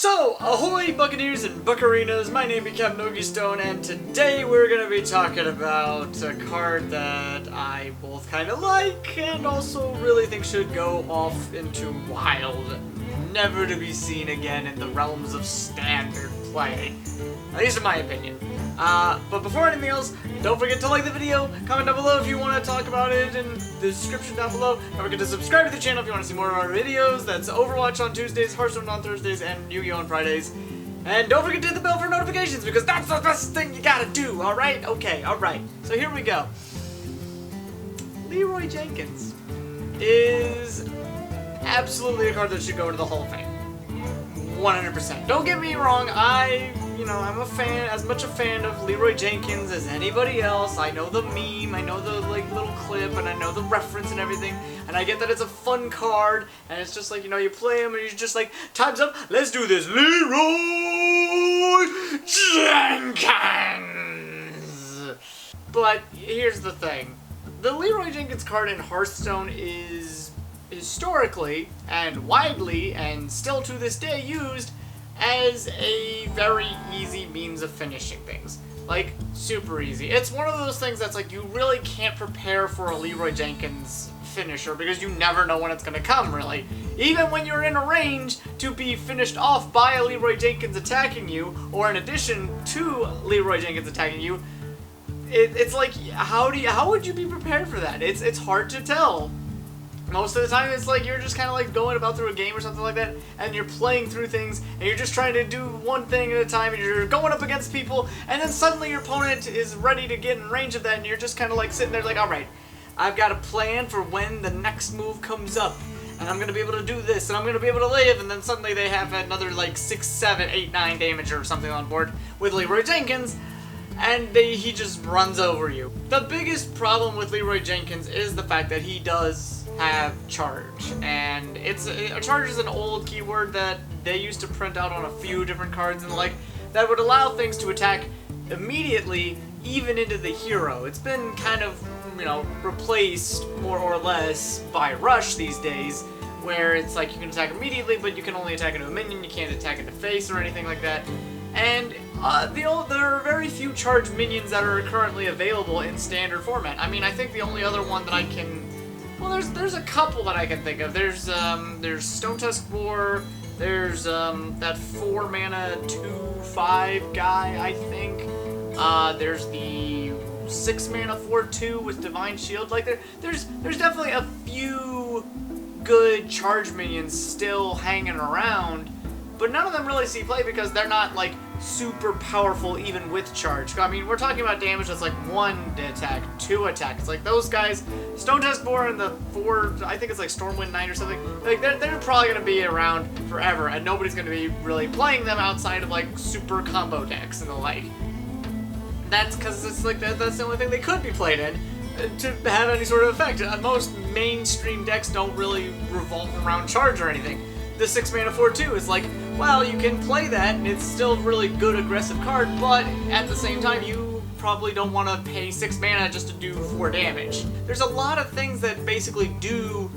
So, ahoy Buccaneers and Buccarinas, my name is Captain Yugioh, and today we're going to be talking about a card that I both kind of like and also really think should go off into wild, never to be seen again in the realms of standard play. At least in my opinion. But before anything else, don't forget to like the video, comment down below if you want to talk about it in the description down below. Don't forget to subscribe to the channel if you want to see more of our videos. That's Overwatch on Tuesdays, Hearthstone on Thursdays, and Yugioh on Fridays. And don't forget to hit the bell for notifications because that's the best thing you gotta do, alright? Okay, alright. So here we go. Leeroy Jenkins is absolutely a card that should go into the Hall of Fame. 100%. Don't get me wrong, I'm a fan, as much a fan of Leeroy Jenkins as anybody else. I know the meme, I know the little clip, and I know the reference and everything, and I get that it's a fun card, and it's just like, you play him and you're just like, time's up, let's do this. Leeroy Jenkins! But here's the thing. The Leeroy Jenkins card in Hearthstone is historically and widely and still to this day used as a very easy means of finishing things. Like, super easy. It's one of those things that's like, you really can't prepare for a Leeroy Jenkins finisher because you never know when it's going to come, really. Even when you're in a range to be finished off by a Leeroy Jenkins attacking you, or in addition to Leeroy Jenkins attacking you, it's like, how would you be prepared for that? It's hard to tell. Most of the time, it's like you're just kind of like going about through a game or something like that, and you're playing through things, and you're just trying to do one thing at a time, and you're going up against people, and then suddenly your opponent is ready to get in range of that, and you're just kind of like sitting there like, alright, I've got a plan for when the next move comes up, and I'm going to be able to do this, and I'm going to be able to live, and then suddenly they have another like 6, 7, 8, 9 damage or something on board with Leeroy Jenkins, and he just runs over you. The biggest problem with Leeroy Jenkins is the fact that he does have charge, and charge is an old keyword that they used to print out on a few different cards and that would allow things to attack immediately, even into the hero. It's been kind of, replaced more or less by rush these days, where it's like you can attack immediately, but you can only attack into a minion, you can't attack into face or anything like that. And there are very few charged minions that are currently available in standard format. I mean, I think the only other one that I can... Well, there's a couple that I can think of. There's Stone Tusk Boar, there's that 4-mana 2/5 guy, I think. There's the 6-mana 4/2 with Divine Shield. Like there's definitely a few good charge minions still hanging around, but none of them really see play because they're not like super powerful even with charge. I mean, we're talking about damage that's like 1 attack, 2 attack. It's like those guys, Stone Tusk Boar and the 4, I think it's like Stormwind Knight or something, like they're probably going to be around forever, and nobody's going to be really playing them outside of like super combo decks and the like. That's because it's like that's the only thing they could be played in to have any sort of effect. Most mainstream decks don't really revolve around charge or anything. The 6-mana 4/2 is like, well, you can play that, and it's still a really good aggressive card, but at the same time, you probably don't want to pay 6 mana just to do 4 damage. There's a lot of things that basically do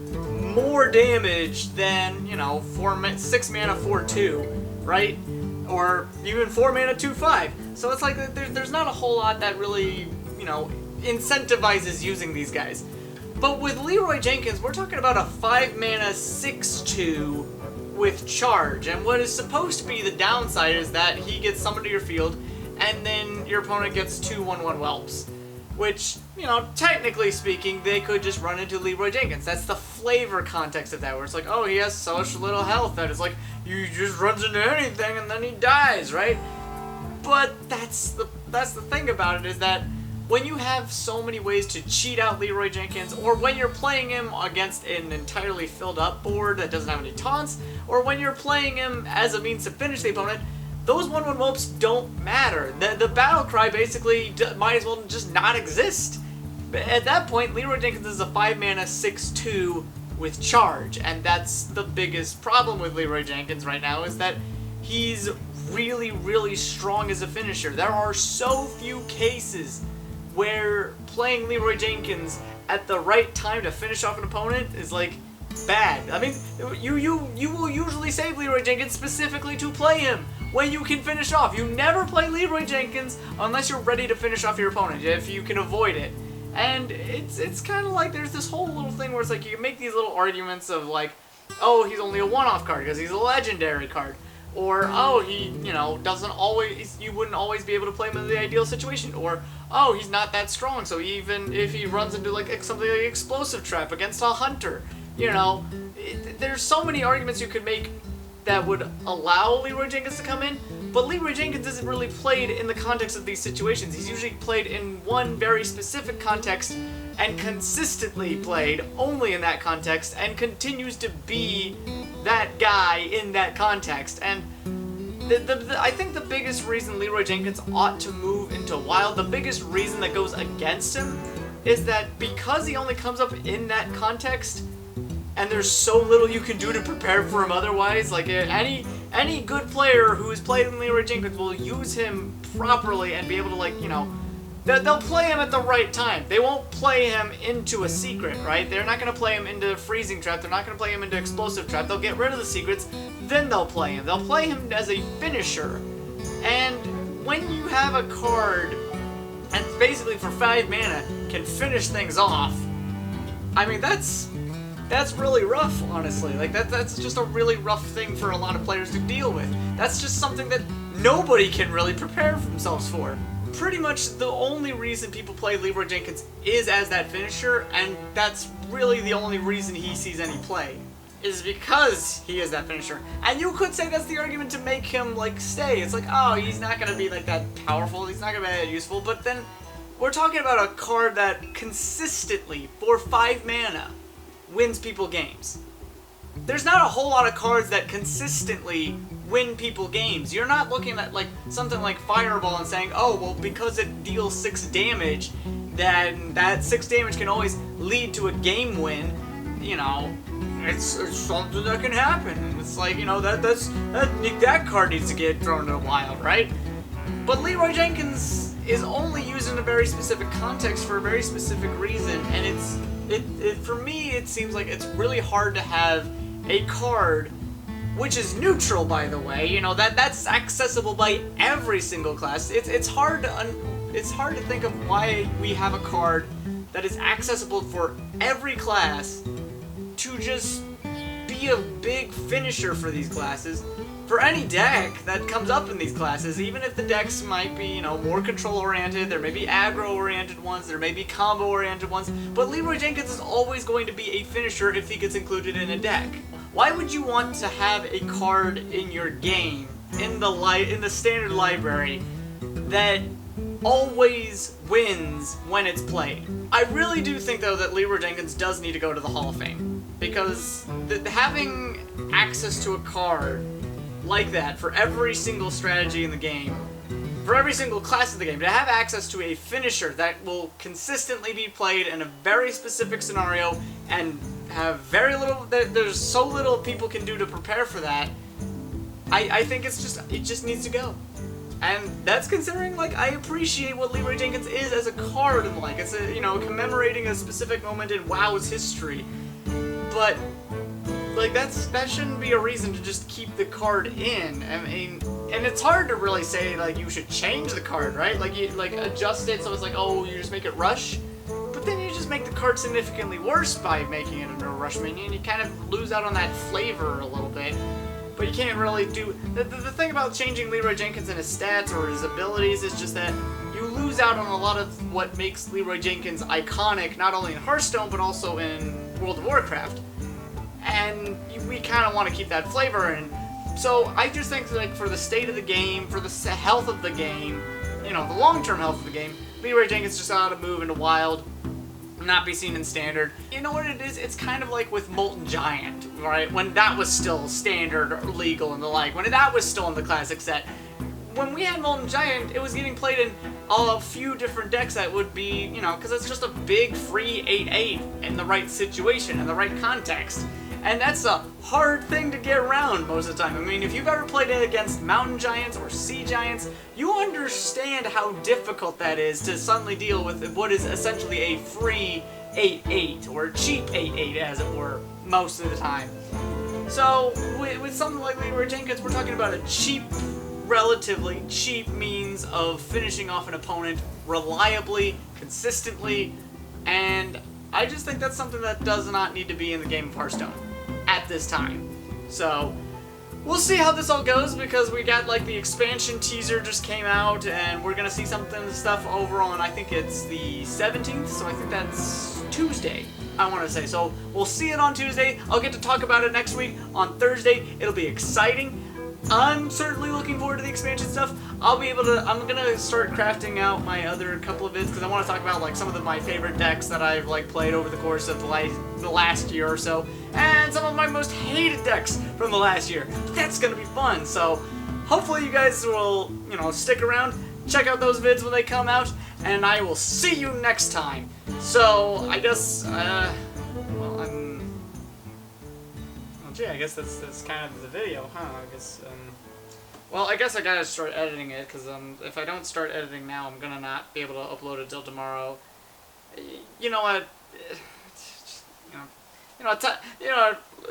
more damage than, 6 mana 4/2, right? Or even 4 mana 2/5. So it's like, there's not a whole lot that really, incentivizes using these guys. But with Leeroy Jenkins, we're talking about a 5 mana 6/2 with charge, and what is supposed to be the downside is that he gets summoned to your field, and then your opponent gets 2 1/1 whelps, which, technically speaking, they could just run into Leeroy Jenkins. That's the flavor context of that, where it's like, oh, he has such little health that it's like, he just runs into anything and then he dies, right? But that's the thing about it, is that when you have so many ways to cheat out Leeroy Jenkins, or when you're playing him against an entirely filled up board that doesn't have any taunts, or when you're playing him as a means to finish the opponent, those 1/1 whelps don't matter. The battle cry basically might as well just not exist. But at that point, Leeroy Jenkins is a 5 mana 6/2 with charge, and that's the biggest problem with Leeroy Jenkins right now, is that he's really, really strong as a finisher. There are so few cases where playing Leeroy Jenkins at the right time to finish off an opponent is like bad. I mean, you will usually save Leeroy Jenkins specifically to play him when you can finish off. You never play Leeroy Jenkins unless you're ready to finish off your opponent, if you can avoid it. And it's kind of like there's this whole little thing where it's like you can make these little arguments of like, oh, he's only a one-off card because he's a legendary card. Or, oh, he, doesn't always, you wouldn't always be able to play him in the ideal situation. Or, oh, he's not that strong, so even if he runs into like something like Explosive Trap against a Hunter, there's so many arguments you could make that would allow Leeroy Jenkins to come in, but Leeroy Jenkins isn't really played in the context of these situations. He's usually played in one very specific context and consistently played only in that context and continues to be that guy in that context. And I think the biggest reason Leeroy Jenkins ought to move into Wild, the biggest reason that goes against him, is that because he only comes up in that context, and there's so little you can do to prepare for him otherwise. Like, any good player who has played in Leeroy Jenkins will use him properly and be able to, like, they'll play him at the right time. They won't play him into a secret, right? They're not going to play him into Freezing Trap. They're not going to play him into Explosive Trap. They'll get rid of the secrets, then they'll play him. They'll play him as a finisher. And when you have a card and basically for 5 mana can finish things off, I mean, that's really rough, honestly. Like, that's just a really rough thing for a lot of players to deal with. That's just something that nobody can really prepare themselves for. Pretty much the only reason people play Leeroy Jenkins is as that finisher, and that's really the only reason he sees any play, is because he is that finisher. And you could say that's the argument to make him, like, stay. It's like, oh, he's not going to be, like, that powerful, he's not going to be that useful, but then we're talking about a card that consistently, for 5 mana, wins people games. There's not a whole lot of cards that consistently win people games. You're not looking at like something like Fireball and saying, oh, well, because it deals 6 damage, then that 6 damage can always lead to a game win. It's something that can happen. It's like, that card needs to get thrown into Wild, right? But Leeroy Jenkins is only used in a very specific context for a very specific reason, and for me, it seems like it's really hard to have a card, which is neutral, by the way, that's accessible by every single class. It's hard to think of why we have a card that is accessible for every class to just be a big finisher for these classes. For any deck that comes up in these classes, even if the decks might be, more control-oriented, there may be aggro-oriented ones, there may be combo-oriented ones, but Leeroy Jenkins is always going to be a finisher if he gets included in a deck. Why would you want to have a card in your game, in the standard library, that always wins when it's played? I really do think, though, that Leeroy Jenkins does need to go to the Hall of Fame, because having access to a card like that for every single strategy in the game, for every single class of the game, to have access to a finisher that will consistently be played in a very specific scenario and have very little, there's so little people can do to prepare for that, I think it just needs to go. And that's considering, like, I appreciate what Leeroy Jenkins is as a card, and like, it's commemorating a specific moment in WoW's history, but like, that shouldn't be a reason to just keep the card in. I mean, and it's hard to really say, like, you should change the card, right? Like, you, adjust it so it's like, oh, you just make it rush. But then you just make the card significantly worse by making it into a rush minion. You kind of lose out on that flavor a little bit. But you can't really do... The thing about changing Leeroy Jenkins and his stats or his abilities is just that you lose out on a lot of what makes Leeroy Jenkins iconic, not only in Hearthstone, but also in World of Warcraft. And we kind of want to keep that flavor, and so I just think that, like, for the state of the game, for the health of the game, the long-term health of the game, Leeroy Jenkins just ought to move into Wild, not be seen in Standard. You know what it is? It's kind of like with Molten Giant, right? When that was still Standard or legal and the like, when that was still in the Classic set. When we had Molten Giant, it was getting played in a few different decks that would be, because it's just a big free 8/8 in the right situation, in the right context. And that's a hard thing to get around most of the time. I mean, if you've ever played it against Mountain Giants or Sea Giants, you understand how difficult that is to suddenly deal with what is essentially a free 8/8, or a cheap 8/8, as it were. most of the time. So, with something like Leeroy Jenkins, we're talking about a cheap, relatively cheap means of finishing off an opponent reliably, consistently, and I just think that's something that does not need to be in the game of Hearthstone at this time. So, we'll see how this all goes, because we got, like, the expansion teaser just came out, and we're gonna see stuff over on, I think it's the 17th, so I think that's Tuesday, I want to say. So, we'll see it on Tuesday. I'll get to talk about it next week on Thursday. It'll be exciting. I'm certainly looking forward to the expansion stuff. I'm gonna start crafting out my other couple of vids, because I want to talk about, like, some of my favorite decks that I've, like, played over the course of the last year or so, and some of my most hated decks from the last year. That's gonna be fun. So hopefully you guys will, stick around, check out those vids when they come out, and I will see you next time. So I guess, gee, I guess that's kind of the video, huh? I guess I gotta start editing it, because if I don't start editing now, I'm gonna not be able to upload it till tomorrow. You know what?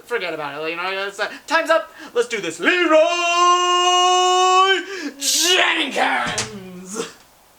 Forget about it. Time's up. Let's do this. Leeroy Jenkins.